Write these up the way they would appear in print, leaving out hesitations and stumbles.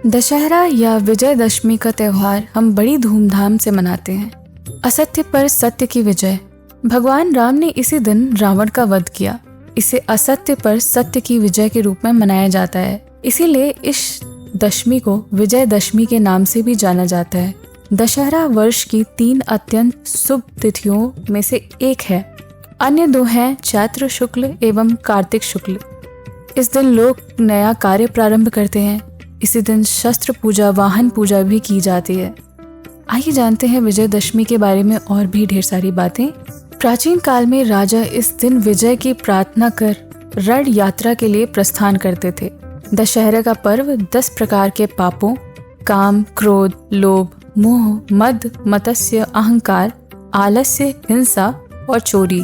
दशहरा या विजयदशमी का त्यौहार हम बड़ी धूमधाम से मनाते हैं। असत्य पर सत्य की विजय। भगवान राम ने इसी दिन रावण का वध किया। इसे असत्य पर सत्य की विजय के रूप में मनाया जाता है। इसीलिए इस दशमी को विजयदशमी के नाम से भी जाना जाता है। दशहरा वर्ष की 3 अत्यंत शुभ तिथियों में से एक है। अन्य 2 हैं चैत्र शुक्ल एवं कार्तिक शुक्ल। इस दिन लोग नया कार्य प्रारंभ करते हैं। इसी दिन शस्त्र पूजा, वाहन पूजा भी की जाती है। आइए जानते हैं विजयदशमी के बारे में और भी ढेर सारी बातें। प्राचीन काल में राजा इस दिन विजय की प्रार्थना कर रण यात्रा के लिए प्रस्थान करते थे। दशहरा का पर्व 10 प्रकार के पापों काम, क्रोध, लोभ, मोह, मद, मत्सर्य, अहंकार, आलस्य, हिंसा और चोरी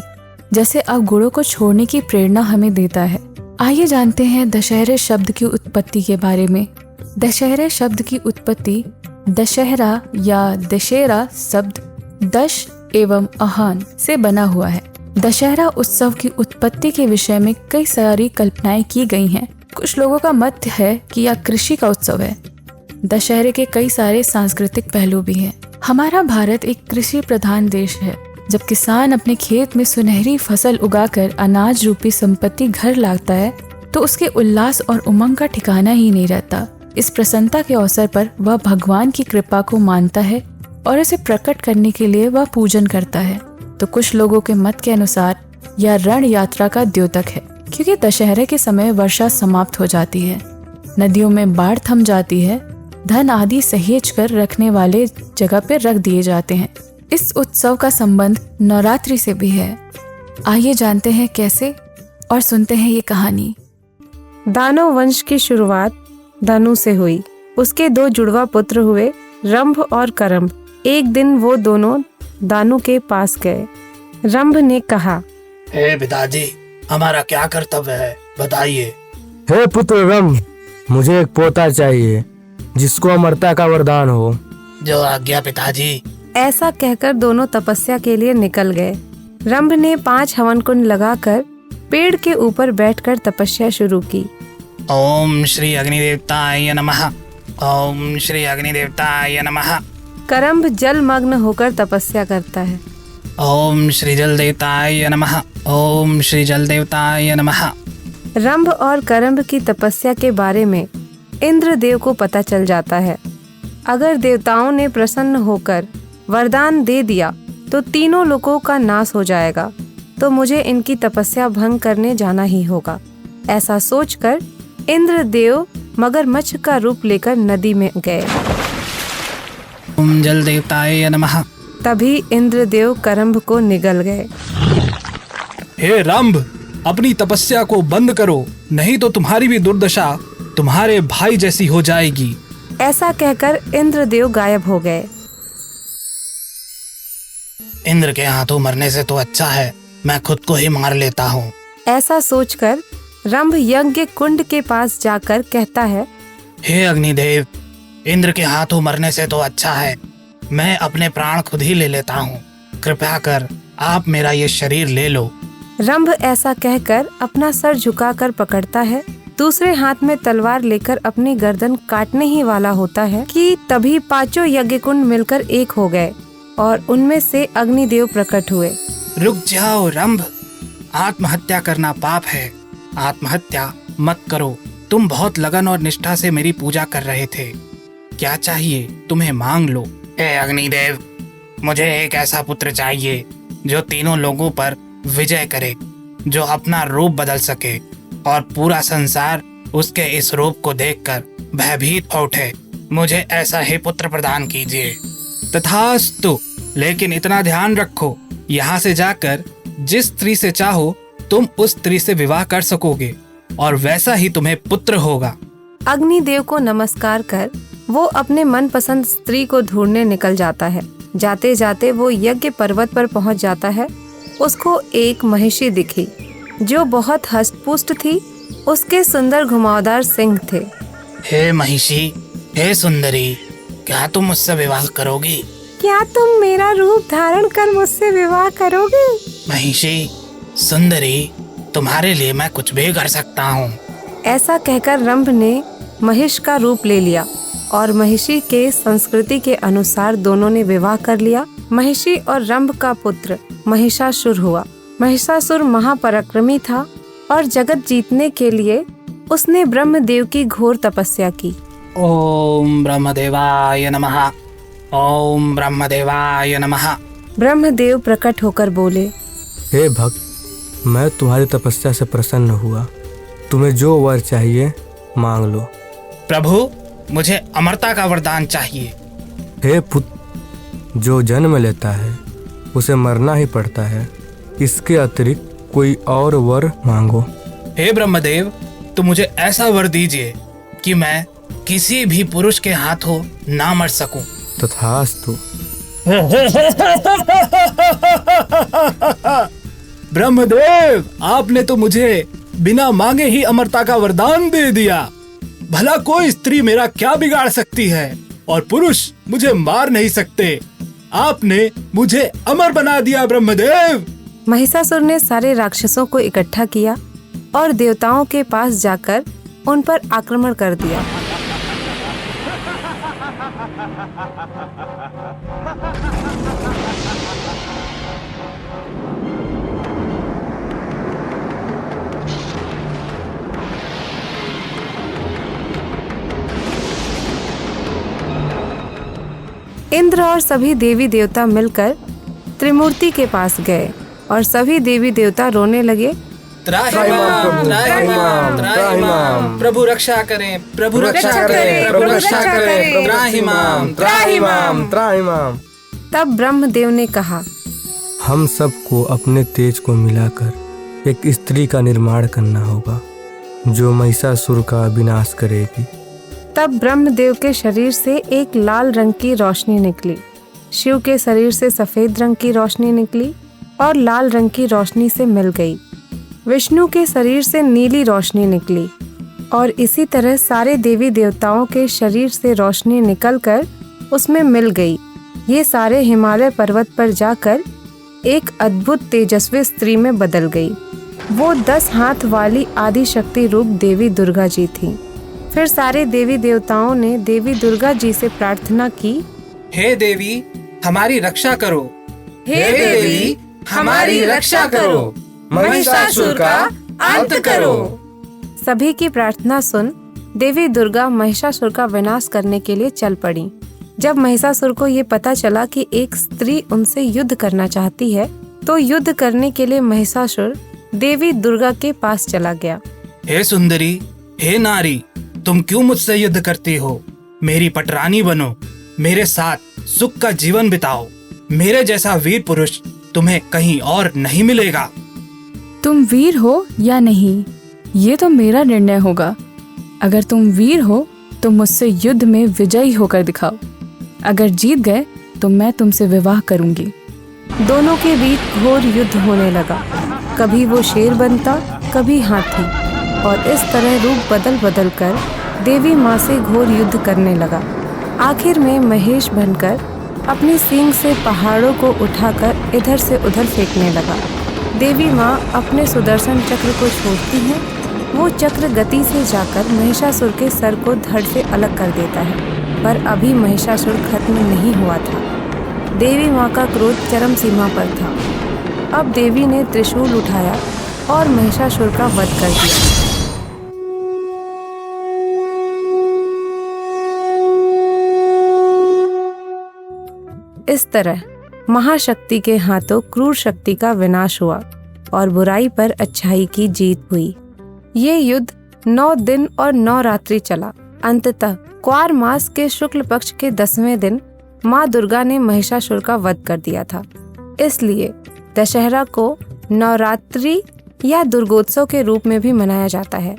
जैसे अवगुणों को छोड़ने की प्रेरणा हमें देता है। आइए जानते हैं दशहरे शब्द की उत्पत्ति के बारे में। दशहरे शब्द की उत्पत्ति दशहरा या दशहरा शब्द दश एवं अहान से बना हुआ है। दशहरा उत्सव की उत्पत्ति के विषय में कई सारी कल्पनाएं की गई हैं। कुछ लोगों का मत है कि यह कृषि का उत्सव है। दशहरे के कई सारे सांस्कृतिक पहलू भी हैं। हमारा भारत एक कृषि प्रधान देश है। जब किसान अपने खेत में सुनहरी फसल उगाकर अनाज रूपी संपत्ति घर लाता है तो उसके उल्लास और उमंग का ठिकाना ही नहीं रहता। इस प्रसन्नता के अवसर पर वह भगवान की कृपा को मानता है और इसे प्रकट करने के लिए वह पूजन करता है। तो कुछ लोगों के मत के अनुसार यह रण यात्रा का द्योतक है, क्योंकि दशहरे के समय वर्षा समाप्त हो जाती है, नदियों में बाढ़ थम जाती है, धन आदि सहेज कर रखने वाले जगह पर रख दिए जाते हैं। इस उत्सव का संबंध नवरात्रि से भी है। आइए जानते हैं कैसे और सुनते हैं ये कहानी। दानव वंश की शुरुआत धनु से हुई। उसके 2 जुड़वा पुत्र हुए, रंभ और करम्भ। एक दिन वो दोनों दानु के पास गए। रंभ ने कहा, हे पिताजी, हमारा क्या कर्तव्य है, बताइए। हे पुत्र रंभ, मुझे एक पोता चाहिए जिसको अमरता का वरदान हो। जो आज्ञा पिताजी। ऐसा कहकर दोनों तपस्या के लिए निकल गए। रंभ ने 5 हवन कुंड लगाकर पेड़ के ऊपर बैठकर तपस्या शुरू की। ओम श्री अग्निदेवताय नमः। ओम श्री अग्निदेवताय नमः। करम्भ जलमग्न होकर तपस्या करता है। ओम श्री जल देवताय नमः। ओम श्री जल देवताय नमः। रंभ और करम्भ की तपस्या के बारे में इंद्रदेव को पता चल जाता है। अगर देवताओं ने प्रसन्न होकर वरदान दे दिया तो तीनों लोगों का नाश हो जाएगा, तो मुझे इनकी तपस्या भंग करने जाना ही होगा। ऐसा सोचकर इंद्रदेव मगरमच्छ का रूप लेकर नदी में गए। ओम जल देवताय नमः। तभी इंद्रदेव करम्भ को निगल गए। हे रंभ, अपनी तपस्या को बंद करो, नहीं तो तुम्हारी भी दुर्दशा तुम्हारे भाई जैसी हो जाएगी। ऐसा कहकर इंद्रदेव गायब हो गए। इंद्र के हाथों मरने से तो अच्छा है मैं खुद को ही मार लेता हूँ। ऐसा सोचकर रंभ यज्ञ कुंड के पास जाकर कहता है, हे अग्निदेव, इंद्र के हाथों मरने से तो अच्छा है मैं अपने प्राण खुद ही ले लेता हूँ। कृपया कर आप मेरा ये शरीर ले लो। रंभ ऐसा कहकर अपना सर झुकाकर पकड़ता है। दूसरे हाथ में तलवार लेकर अपनी गर्दन काटने ही वाला होता है कि तभी 5 यज्ञ कुंड मिलकर एक हो गए और उनमें से अग्निदेव प्रकट हुए। रुक जाओ रंभ, आत्महत्या करना पाप है। आत्महत्या मत करो। तुम बहुत लगन और निष्ठा से मेरी पूजा कर रहे थे। क्या चाहिए तुम्हें मांग लो। हे अग्निदेव, मुझे एक ऐसा पुत्र चाहिए जो तीनों लोगों पर विजय करे, जो अपना रूप बदल सके और पूरा संसार उसके इस रूप को देखकर भयभीत हो उठे। मुझे ऐसा ही पुत्र प्रदान कीजिए। तथास्तु, लेकिन इतना ध्यान रखो, यहाँ से जाकर जिस स्त्री से चाहो तुम उस स्त्री से विवाह कर सकोगे और वैसा ही तुम्हें पुत्र होगा। अग्निदेव को नमस्कार कर वो अपने मनपसंद स्त्री को ढूंढने निकल जाता है। जाते जाते वो यज्ञ पर्वत पर पहुंच जाता है। उसको एक महिषी दिखी जो बहुत हष्टपुष्ट थी। उसके सुंदर घुमावदार सिंह थे। हे महिषी, हे सुंदरी, क्या तुम मुझसे विवाह करोगी? क्या तुम मेरा रूप धारण कर मुझसे विवाह करोगे? महिषी, सुंदरी, तुम्हारे लिए मैं कुछ भी कर सकता हूँ। ऐसा कहकर रंभ ने महिष का रूप ले लिया और महिषी के संस्कृति के अनुसार दोनों ने विवाह कर लिया। महिषी और रंभ का पुत्र महिषासुर हुआ। महिषासुर महापराक्रमी था और जगत जीतने के लिए उसने ब्रह्मदेव की घोर तपस्या की। ओम ब्रह्मदेवाय नमः। ओम ब्रह्मदेवाय नमः। ब्रह्मदेव प्रकट होकर बोले, हे भक्त, मैं तुम्हारी तपस्या से प्रसन्न हुआ। तुम्हें जो वर चाहिए मांग लो। प्रभु, मुझे अमरता का वरदान चाहिए। हे पुत्र, जो जन्म लेता है उसे मरना ही पड़ता है। इसके अतिरिक्त कोई और वर मांगो। हे ब्रह्मदेव, तो मुझे ऐसा वर दीजिए कि मैं किसी भी पुरुष के हाथों ना मर सकूं। तथास्तु। ब्रह्मदेव, आपने तो मुझे बिना मांगे ही अमरता का वरदान दे दिया। भला कोई स्त्री मेरा क्या बिगाड़ सकती है और पुरुष मुझे मार नहीं सकते। आपने मुझे अमर बना दिया ब्रह्मदेव। महिषासुर ने सारे राक्षसों को इकट्ठा किया और देवताओं के पास जाकर उन पर आक्रमण कर दिया। इंद्र और सभी देवी देवता मिलकर त्रिमूर्ति के पास गए और सभी देवी देवता रोने लगे। त्राहिमाम, त्राहिमाम, त्राहिमाम। प्रभु रक्षा करें, प्रभु रक्षा करें, प्रभु रक्षा करें। त्राहिमाम, त्राहिमाम, त्राहिमाम। तब ब्रह्मदेव ने कहा, हम सबको अपने तेज को मिलाकर एक स्त्री का निर्माण करना होगा जो महिषासुर का विनाश करेगी। तब ब्रह्मदेव के शरीर से एक लाल रंग की रोशनी निकली, शिव के शरीर से सफेद रंग की रोशनी निकली और लाल रंग की रोशनी से मिल गई। विष्णु के शरीर से नीली रोशनी निकली और इसी तरह सारे देवी देवताओं के शरीर से रोशनी निकलकर उसमें मिल गई। ये सारे हिमालय पर्वत पर जाकर एक अद्भुत तेजस्वी स्त्री में बदल गई। वो 10 हाथ वाली आदि शक्ति रूप देवी दुर्गा जी थी। फिर सारे देवी देवताओं ने देवी दुर्गा जी से प्रार्थना की, हे देवी, हमारी रक्षा करो। हे देवी, हमारी रक्षा करो, महिषासुर का अंत करो। सभी की प्रार्थना सुन देवी दुर्गा महिषासुर का विनाश करने के लिए चल पड़ी। जब महिषासुर को ये पता चला कि एक स्त्री उनसे युद्ध करना चाहती है, तो युद्ध करने के लिए महिषासुर देवी दुर्गा के पास चला गया। हे सुंदरी, हे नारी, तुम क्यों मुझसे युद्ध करती हो? मेरी पटरानी बनो, मेरे साथ सुख का जीवन बिताओ। मेरे जैसा वीर पुरुष तुम्हें कहीं और नहीं मिलेगा। तुम वीर हो या नहीं, ये तो मेरा निर्णय होगा। अगर तुम वीर हो तो मुझसे युद्ध में विजयी होकर दिखाओ। अगर जीत गए तो मैं तुमसे विवाह करूंगी। दोनों के बीच घोर युद्ध होने लगा। कभी वो शेर बनता, कभी हाथी, और इस तरह रूप बदल बदल कर देवी माँ से घोर युद्ध करने लगा। आखिर में महेश बनकर अपनी सींग से पहाड़ों को उठाकर इधर से उधर फेंकने लगा। देवी माँ अपने सुदर्शन चक्र को छोड़ती है। वो चक्र गति से जाकर महिषासुर के सर को धड़ से अलग कर देता है, पर अभी महिषासुर खत्म नहीं हुआ था। देवी माँ का क्रोध चरम सीमा पर था। अब देवी ने त्रिशूल उठाया और महिषासुर का वध कर दिया। इस तरह महाशक्ति के हाथों क्रूर शक्ति का विनाश हुआ और बुराई पर अच्छाई की जीत हुई। ये युद्ध 9 दिन और 9 रात्रि चला। अंततः क्वार मास के शुक्ल पक्ष के 10वें दिन माँ दुर्गा ने महिषासुर का वध कर दिया था। इसलिए दशहरा को नवरात्रि या दुर्गोत्सव के रूप में भी मनाया जाता है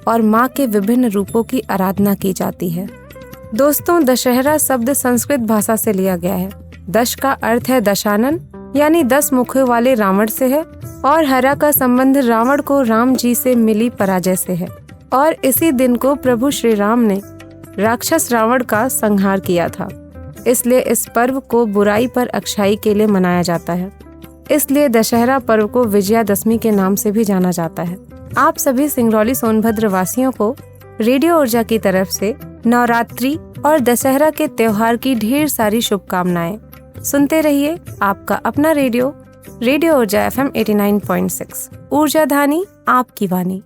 और माँ के विभिन्न रूपों की आराधना की जाती है। दोस्तों, दशहरा शब्द संस्कृत भाषा से लिया गया है। दश का अर्थ है दशानन, यानी 10 मुखों वाले रावण से है, और हरा का संबंध रावण को राम जी से मिली पराजय से है। और इसी दिन को प्रभु श्री राम ने राक्षस रावण का संहार किया था। इसलिए इस पर्व को बुराई पर अच्छाई के लिए मनाया जाता है। इसलिए दशहरा पर्व को विजयादशमी के नाम से भी जाना जाता है। आप सभी सिंगरौली सोनभद्र वासियों को रेडियो ऊर्जा की तरफ से नवरात्रि और दशहरा के त्योहार की ढेर सारी शुभकामनाएं। सुनते रहिए आपका अपना रेडियो ऊर्जा FM 89.6। ऊर्जा धानी आपकी वाणी।